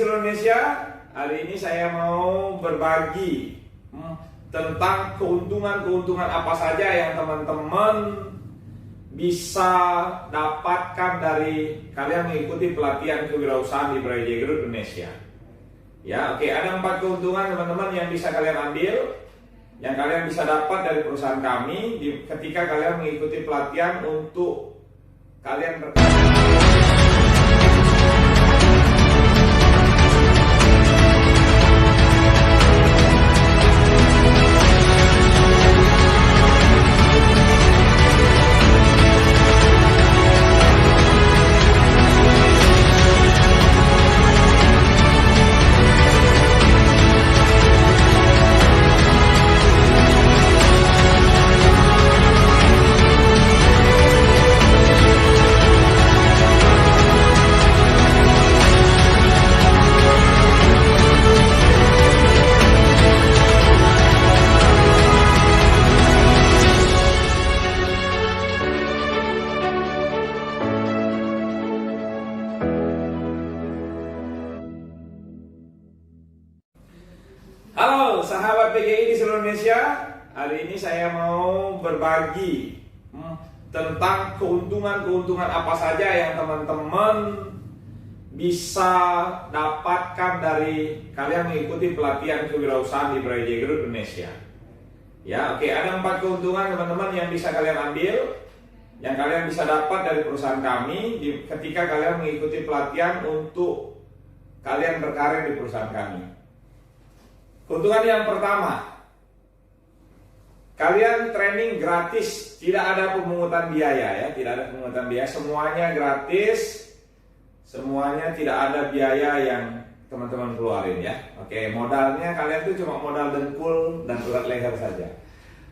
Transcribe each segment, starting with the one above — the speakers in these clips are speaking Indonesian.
seluruh Indonesia. Hari ini saya mau berbagi tentang keuntungan-keuntungan apa saja yang teman-teman bisa dapatkan dari kalian mengikuti pelatihan kewirausahaan di Brawijaya Group Indonesia. Ya, oke, ada 4 keuntungan teman-teman yang bisa kalian ambil, yang kalian bisa dapat dari perusahaan kami ketika kalian mengikuti pelatihan untuk kalian Halo sahabat PGI di seluruh Indonesia. Hari ini saya mau berbagi tentang keuntungan-keuntungan apa saja yang teman-teman bisa dapatkan dari kalian mengikuti pelatihan kewirausahaan di Brawijaya Group Indonesia. Ya, oke, ada 4 keuntungan teman-teman yang bisa kalian ambil, yang kalian bisa dapat dari perusahaan kami ketika kalian mengikuti pelatihan untuk kalian berkarir di perusahaan kami. Keuntungan yang pertama, kalian training gratis, tidak ada pemungutan biaya ya, tidak ada pemungutan biaya, semuanya gratis, semuanya tidak ada biaya yang teman-teman keluarin ya. Oke, modalnya kalian tuh cuma modal dengkul dan urat leher saja.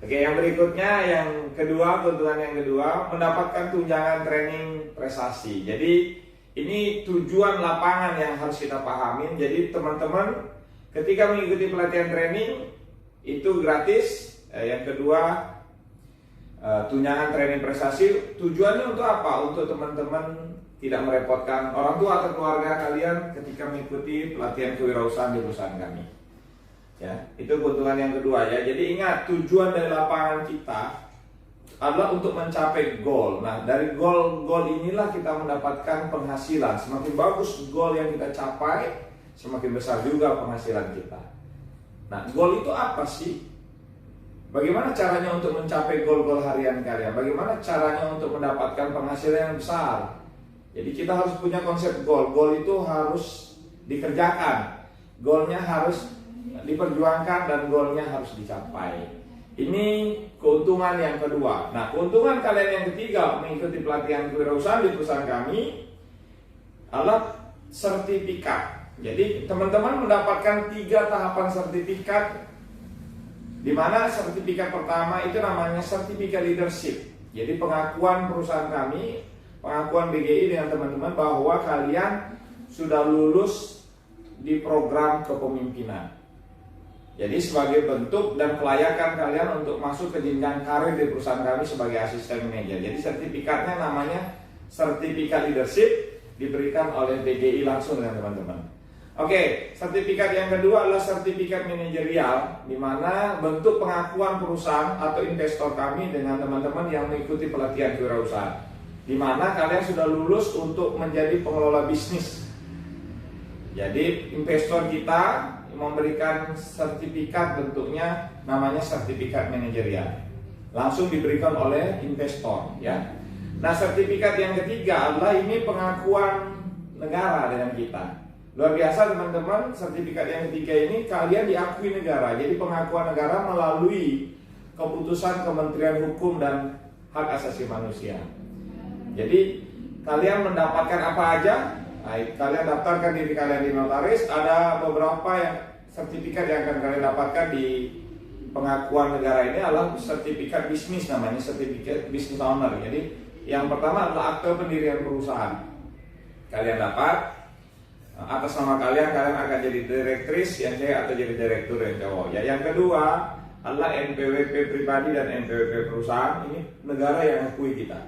Oke, yang berikutnya, yang kedua, keuntungan yang kedua, mendapatkan tunjangan training prestasi. Jadi ini tujuan lapangan yang harus kita pahamin. Jadi teman-teman ketika mengikuti pelatihan training itu gratis. Yang kedua, tunjangan training prestasi. Tujuannya untuk apa? Untuk teman-teman tidak merepotkan orang tua atau keluarga kalian ketika mengikuti pelatihan kewirausahaan di perusahaan kami. Ya, itu keuntungan yang kedua ya. Jadi ingat, tujuan dari lapangan kita adalah untuk mencapai goal. Nah, dari goal inilah kita mendapatkan penghasilan. Semakin bagus goal yang kita capai, semakin besar juga penghasilan kita. Nah, goal itu apa sih? Bagaimana caranya untuk mencapai goal-goal harian kalian? Bagaimana caranya untuk mendapatkan penghasilan yang besar? Jadi kita harus punya konsep goal. Goal itu harus dikerjakan. Goalnya harus diperjuangkan dan goalnya harus dicapai. Ini keuntungan yang kedua. Nah, keuntungan kalian yang ketiga mengikuti pelatihan kewirausahaan di perusahaan kami adalah sertifikat. Jadi teman-teman mendapatkan 3 tahapan sertifikat, di mana sertifikat pertama itu namanya sertifikat leadership. Jadi pengakuan perusahaan kami, pengakuan BGI dengan teman-teman bahwa kalian sudah lulus di program kepemimpinan. Jadi sebagai bentuk dan kelayakan kalian untuk masuk ke jenjang karir di perusahaan kami sebagai asisten manajer. Jadi sertifikatnya namanya sertifikat leadership, diberikan oleh BGI langsung dengan teman-teman. Oke, sertifikat yang kedua adalah sertifikat manajerial, di mana bentuk pengakuan perusahaan atau investor kami dengan teman-teman yang mengikuti pelatihan kewirausahaan, di mana kalian sudah lulus untuk menjadi pengelola bisnis. Jadi investor kita memberikan sertifikat, bentuknya namanya sertifikat manajerial, langsung diberikan oleh investor ya. Nah, sertifikat yang ketiga adalah ini pengakuan negara dengan kita. Luar biasa teman-teman, sertifikat yang ketiga ini kalian diakui negara. Jadi pengakuan negara melalui keputusan Kementerian Hukum dan Hak Asasi Manusia. Jadi kalian mendapatkan apa aja? Baik, kalian daftarkan diri kalian di notaris. Ada beberapa yang sertifikat yang akan kalian dapatkan di pengakuan negara ini adalah sertifikat bisnis, namanya sertifikat business owner. Jadi yang pertama adalah akte pendirian perusahaan. Kalian dapat atas nama kalian akan jadi direktris yang cewek atau jadi direktur yang cowok. Ya, yang kedua adalah NPWP pribadi dan NPWP perusahaan. Ini negara yang akui kita.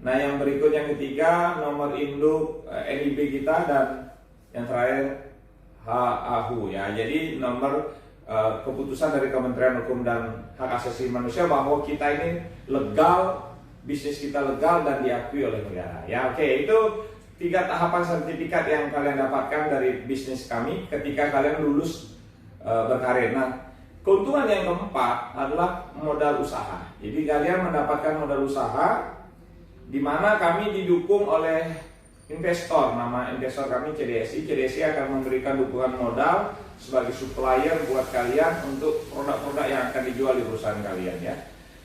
Nah, yang berikut yang ketiga nomor induk NIB kita, dan yang terakhir HAHU ya. Jadi nomor keputusan dari Kementerian Hukum dan Hak Asasi Manusia bahwa kita ini legal, bisnis kita legal dan diakui oleh negara. Ya, oke, itu 3 tahapan sertifikat yang kalian dapatkan dari bisnis kami ketika kalian lulus berkarir. Nah, keuntungan yang keempat adalah modal usaha. Jadi kalian mendapatkan modal usaha di mana kami didukung oleh investor. Nama investor kami CDSI. CDSI akan memberikan dukungan modal sebagai supplier buat kalian untuk produk-produk yang akan dijual di perusahaan kalian ya.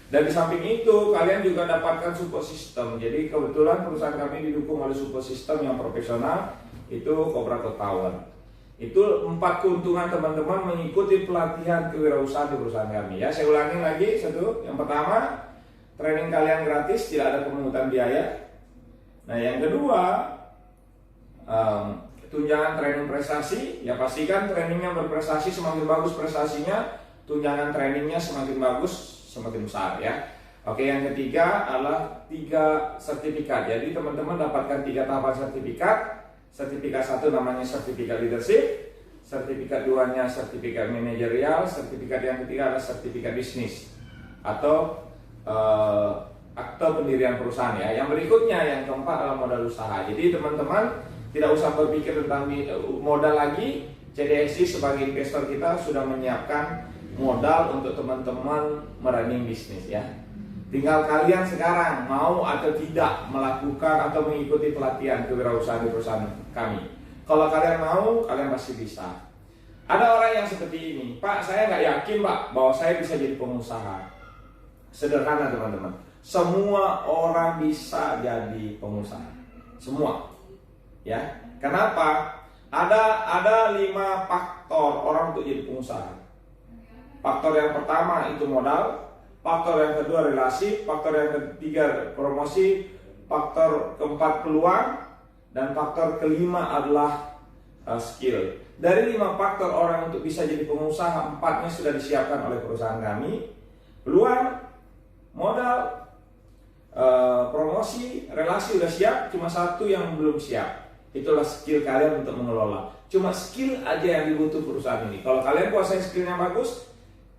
Dan di samping itu kalian juga dapatkan support system. Jadi kebetulan perusahaan kami didukung oleh support system yang profesional, itu Cobra Cloud Power. Itu 4 keuntungan teman-teman mengikuti pelatihan kewirausahaan di perusahaan kami ya. Saya ulangi lagi satu. Yang pertama, training kalian gratis, tidak ada pemungutan biaya. Nah, yang kedua, tunjangan training prestasi. Ya, pastikan trainingnya berprestasi, semakin bagus prestasinya, tunjangan trainingnya semakin bagus, semakin besar ya. Oke, yang ketiga adalah 3 sertifikat. Jadi teman-teman dapatkan 3 tahapan sertifikat. Sertifikat 1 namanya sertifikat leadership, sertifikat 2-nya sertifikat manajerial, sertifikat yang ketiga adalah sertifikat bisnis atau akte pendirian perusahaan ya. Yang berikutnya yang keempat adalah modal usaha. Jadi teman-teman tidak usah berpikir tentang modal lagi. CDSI sebagai investor kita sudah menyiapkan modal untuk teman-teman merunning bisnis ya. Tinggal kalian sekarang mau atau tidak melakukan atau mengikuti pelatihan kewirausahaan di perusahaan kami. Kalau kalian mau, kalian pasti bisa. Ada orang yang seperti ini, Pak, saya nggak yakin Pak bahwa saya bisa jadi pengusaha. Sederhana teman-teman, semua orang bisa jadi pengusaha, semua. Ya, kenapa? Ada 5 faktor orang untuk jadi pengusaha. Faktor yang pertama itu modal, faktor yang kedua relasi, faktor yang ketiga promosi, faktor keempat peluang, dan faktor kelima adalah skill. Dari 5 faktor orang untuk bisa jadi pengusaha, 4-nya sudah disiapkan oleh perusahaan kami. Peluang, modal, promosi, relasi sudah siap, cuma 1 yang belum siap. Itulah skill kalian untuk mengelola. Cuma skill aja yang dibutuh perusahaan ini. Kalau kalian kuasai skillnya bagus,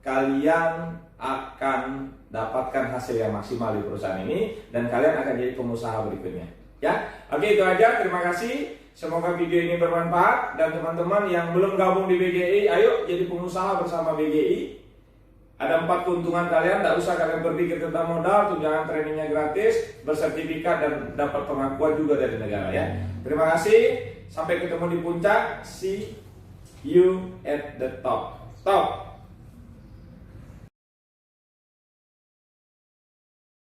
kalian akan dapatkan hasil yang maksimal di perusahaan ini dan kalian akan jadi pengusaha berikutnya. Ya, oke, itu aja. Terima kasih. Semoga video ini bermanfaat dan teman-teman yang belum gabung di BGI, ayo jadi pengusaha bersama BGI. Ada 4 keuntungan kalian, tidak usah kalian berpikir tentang modal, tunjangan trainingnya gratis, bersertifikat dan dapat pengakuan juga dari negara ya. Terima kasih, sampai ketemu di puncak. See you at the top. Top.